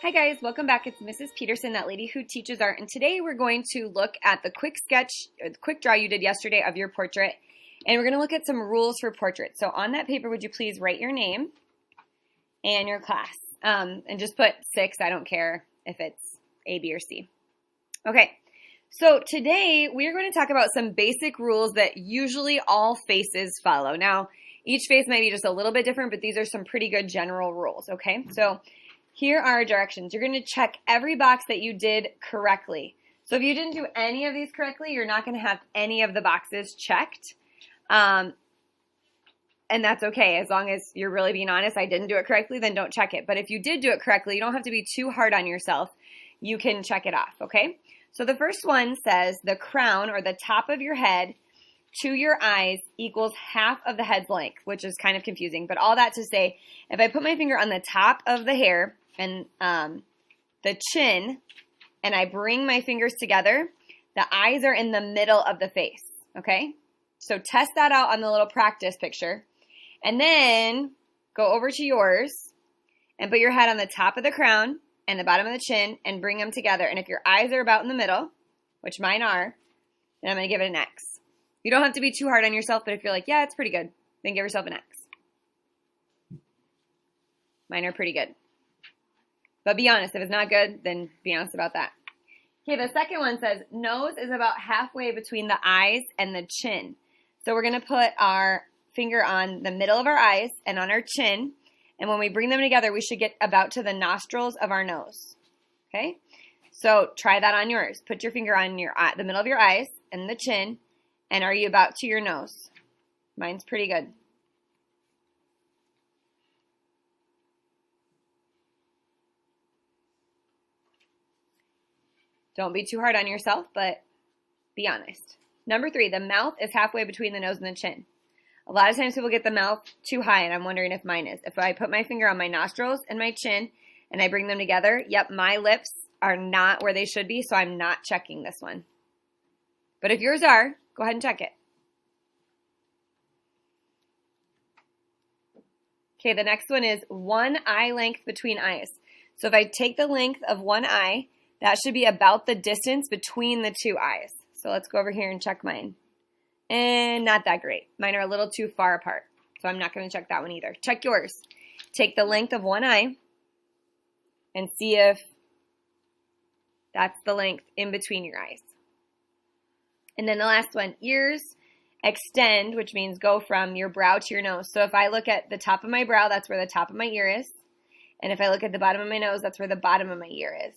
Hi guys, welcome back. It's Mrs. Peterson, that lady who teaches art, and today we're going to look at the quick sketch, or the quick draw you did yesterday of your portrait, and we're going to look at some rules for portraits. So on that paper, would you please write your name and your class, and just put 6. I don't care if it's A, B, or C. Okay, so today we are going to talk about some basic rules that usually all faces follow. Now, each face might be just a little bit different, but these are some pretty good general rules, okay? So here are directions. You're going to check every box that you did correctly. So if you didn't do any of these correctly, you're not going to have any of the boxes checked. And that's okay. As long as you're really being honest, I didn't do it correctly, then don't check it. But if you did do it correctly, you don't have to be too hard on yourself. You can check it off, okay? So the first one says the crown, or the top of your head, to your eyes equals half of the head's length, which is kind of confusing. But all that to say, if I put my finger on the top of the hair and the chin, and I bring my fingers together, the eyes are in the middle of the face, okay? So test that out on the little practice picture. And then go over to yours and put your head on the top of the crown and the bottom of the chin and bring them together. And if your eyes are about in the middle, which mine are, then I'm going to give it an X. You don't have to be too hard on yourself, but if you're like, yeah, it's pretty good, then give yourself an X. Mine are pretty good. But be honest. If it's not good, then be honest about that. Okay, the second one says nose is about halfway between the eyes and the chin. So we're going to put our finger on the middle of our eyes and on our chin. And when we bring them together, we should get about to the nostrils of our nose. Okay? So try that on yours. Put your finger on your the middle of your eyes and the chin. And are you about to your nose? Mine's pretty good. Don't be too hard on yourself, but be honest. Number 3, the mouth is halfway between the nose and the chin. A lot of times people get the mouth too high, and I'm wondering if mine is. If I put my finger on my nostrils and my chin, and I bring them together, yep, my lips are not where they should be, so I'm not checking this one. But if yours are, go ahead and check it. Okay, the next one is one eye length between eyes. So if I take the length of one eye, that should be about the distance between the two eyes. So let's go over here and check mine. And not that great. Mine are a little too far apart. So I'm not going to check that one either. Check yours. Take the length of one eye and see if that's the length in between your eyes. And then the last one, ears extend, which means go from your brow to your nose. So if I look at the top of my brow, that's where the top of my ear is. And if I look at the bottom of my nose, that's where the bottom of my ear is.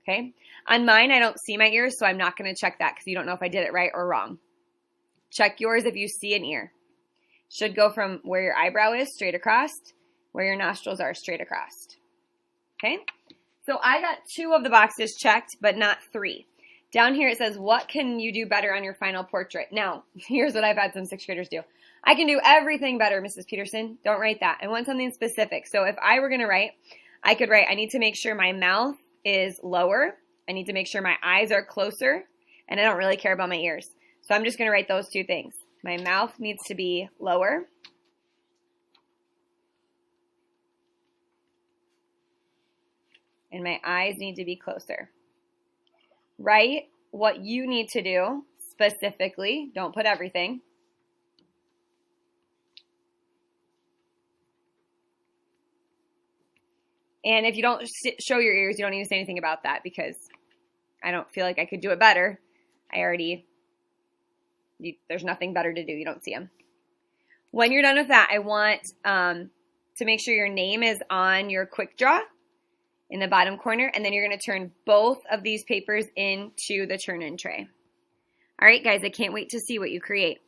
Okay? On mine, I don't see my ears, so I'm not going to check that because you don't know if I did it right or wrong. Check yours if you see an ear. Should go from where your eyebrow is straight across, where your nostrils are straight across. Okay? So I got 2 of the boxes checked, but not 3. Down here it says, what can you do better on your final portrait? Now, here's what I've had some 6th graders do. I can do everything better, Mrs. Peterson. Don't write that. I want something specific. So if I were going to write, I could write, I need to make sure my mouth is lower. I need to make sure my eyes are closer. And I don't really care about my ears. So I'm just going to write those 2 things. My mouth needs to be lower. And my eyes need to be closer. Write what you need to do specifically. Don't put everything. And if you don't show your ears, you don't need to say anything about that because I don't feel like I could do it better. There's nothing better to do. You don't see them. When you're done with that, I want to make sure your name is on your quick draw in the bottom corner, and then you're going to turn both of these papers into the turn-in tray. All right, guys, I can't wait to see what you create.